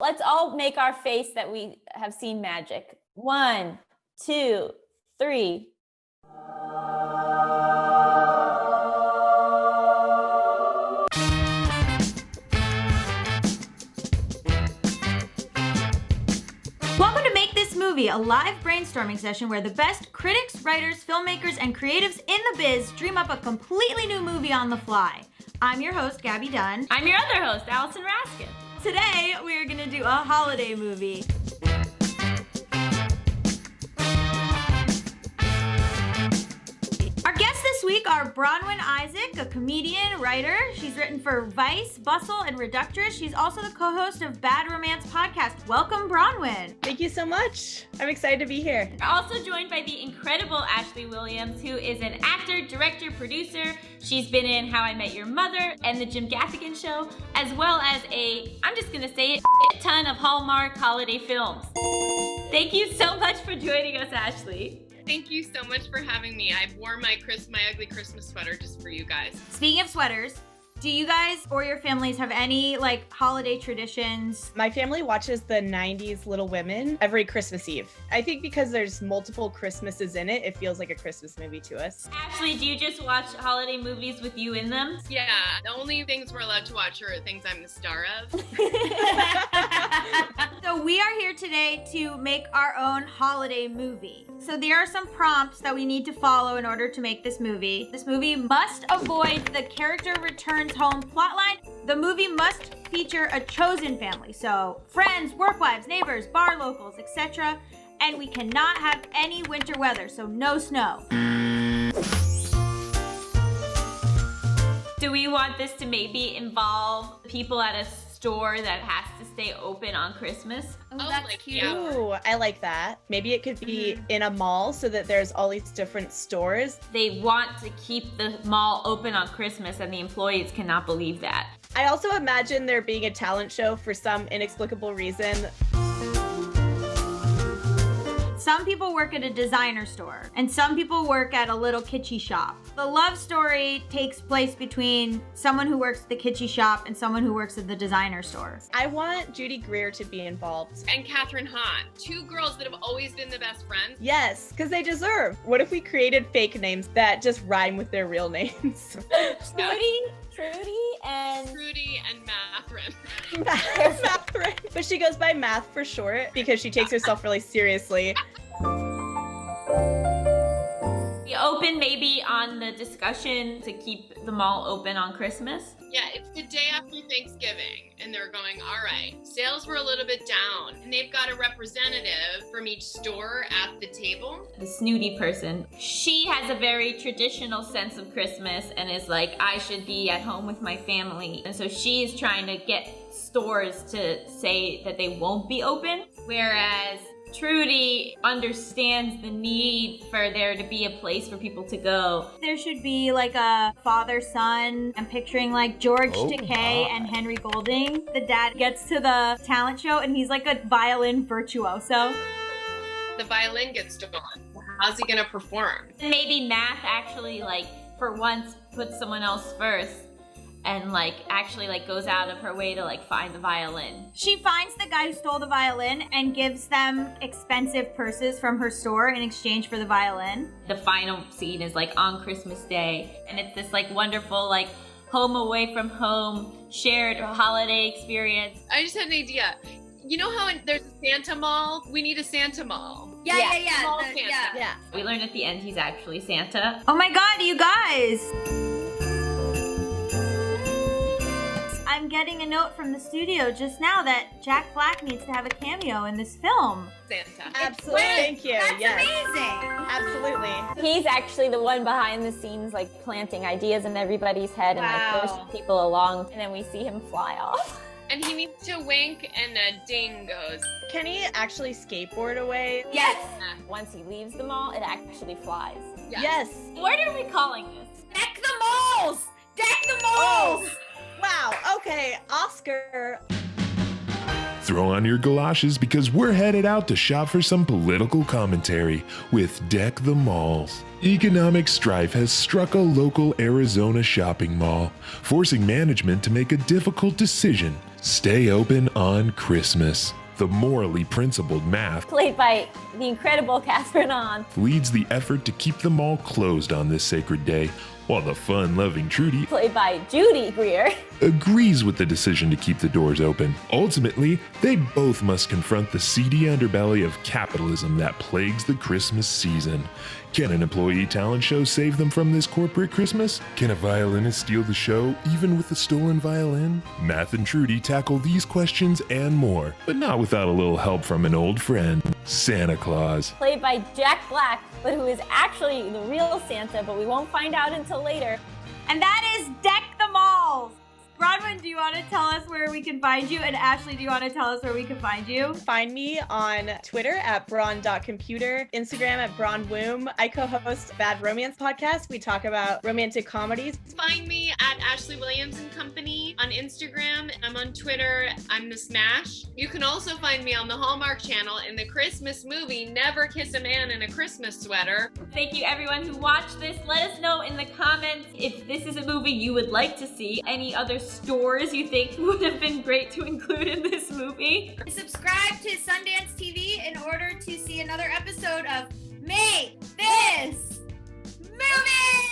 let's all make our face that we have seen magic. 1, 2, 3. Welcome to Make This Movie, a live brainstorming session where the best critics, writers, filmmakers, and creatives in the biz dream up a completely new movie on the fly. I'm your host, Gaby Dunn. I'm your other host, Allison Raskin. Today, we are going to do a holiday movie. Our guests this week are Bronwyn Isaac, a comedian, writer. She's written for Vice, Bustle, and Reductress. She's also the co-host of Bad Romance Podcast. Welcome, Bronwyn. Thank you so much. I'm excited to be here. We're also joined by the incredible Ashley Williams, who is an actor, director, producer. She's been in How I Met Your Mother and The Jim Gaffigan Show, as well as I'm just gonna say it, a ton of Hallmark holiday films. Thank you so much for joining us, Ashley. Thank you so much for having me. I wore my ugly Christmas sweater just for you guys. Speaking of sweaters, do you guys or your families have any holiday traditions? My family watches the 90s Little Women every Christmas Eve. I think because there's multiple Christmases in it, it feels like a Christmas movie to us. Ashley, do you just watch holiday movies with you in them? Yeah, the only things we're allowed to watch are things I'm the star of. So we are here today to make our own holiday movie. So there are some prompts that we need to follow in order to make this movie. This movie must avoid the character returns home plotline. The movie must feature a chosen family. So friends, work wives, neighbors, bar locals, etc. And we cannot have any winter weather, so no snow. Do we want this to maybe involve people at a store that has to stay open on Christmas? Oh, that's cute. Yeah. Ooh, I like that. Maybe it could be in a mall so that there's all these different stores. They want to keep the mall open on Christmas and the employees cannot believe that. I also imagine there being a talent show for some inexplicable reason. Some people work at a designer store, and some people work at a little kitschy shop. The love story takes place between someone who works at the kitschy shop and someone who works at the designer store. I want Judy Greer to be involved. And Kathryn Hahn, two girls that have always been the best friends. Yes, because they deserve. What if we created fake names that just rhyme with their real names? Trudy and Mathrin. Mathrin. But she goes by Math for short because she takes herself really seriously. we open maybe on the discussion to keep the mall open on Christmas. Yeah, it's the day after Thanksgiving, and they're going, all right, sales were a little bit down, and they've got a representative from each store at the table. The snooty person. She has a very traditional sense of Christmas and is like, I should be at home with my family. And so she is trying to get stores to say that they won't be open, whereas Trudy understands the need for there to be a place for people to go. There should be a father-son. I'm picturing George Takei and Henry Golding. The dad gets to the talent show and he's like a violin virtuoso. The violin gets stolen. How's he gonna perform? Maybe Math actually for once puts someone else first and actually goes out of her way to find the violin. She finds the guy who stole the violin and gives them expensive purses from her store in exchange for the violin. The final scene is on Christmas Day, and it's this wonderful home away from home shared holiday experience. I just had an idea. You know how there's a Santa mall? We need a Santa mall. Yeah. Small Santa. Yeah. We learn at the end he's actually Santa. Oh my God, you guys! I'm getting a note from the studio just now that Jack Black needs to have a cameo in this film. Santa. Absolutely. Thank you. That's yes. amazing. Absolutely. He's actually the one behind the scenes, planting ideas in everybody's head and pushing people along, and then we see him fly off. And he needs to wink, and a ding goes. Can he actually skateboard away? Yes. Once he leaves the mall, it actually flies. Yeah. Yes. What are we calling this? Deck the malls! Deck the malls! Oh, wow. Okay, Oscar. Throw on your galoshes because we're headed out to shop for some political commentary with Deck the Malls. Economic strife has struck a local Arizona shopping mall, forcing management to make a difficult decision. Stay open on Christmas. The morally principled Math Played by the incredible Kathryn Hahn. leads the effort to keep the mall closed on this sacred day, while the fun-loving Trudy Played by Judy Greer. agrees with the decision to keep the doors open. Ultimately, they both must confront the seedy underbelly of capitalism that plagues the Christmas season. Can an employee talent show save them from this corporate Christmas? Can a violinist steal the show, even with a stolen violin? Math and Trudy tackle these questions and more, but not without a little help from an old friend, Santa Claus. Played by Jack Black, but who is actually the real Santa, but we won't find out until later. And that is Deck the Malls. Bronwyn, do you want to tell us where we can find you? And Ashley, do you want to tell us where we can find you? Find me on Twitter at brawn.computer, Instagram at brawnwomb. I co-host Bad Romance Podcast. We talk about romantic comedies. Find me at Ashley Williams and Company on Instagram. I'm on Twitter. I'm the Smash. You can also find me on the Hallmark channel in the Christmas movie Never Kiss a Man in a Christmas Sweater. Thank you everyone who watched this. Let us know in the comments if this is a movie you would like to see. Any other stores you think would have been great to include in this movie. Subscribe to Sundance TV in order to see another episode of Make This Movie!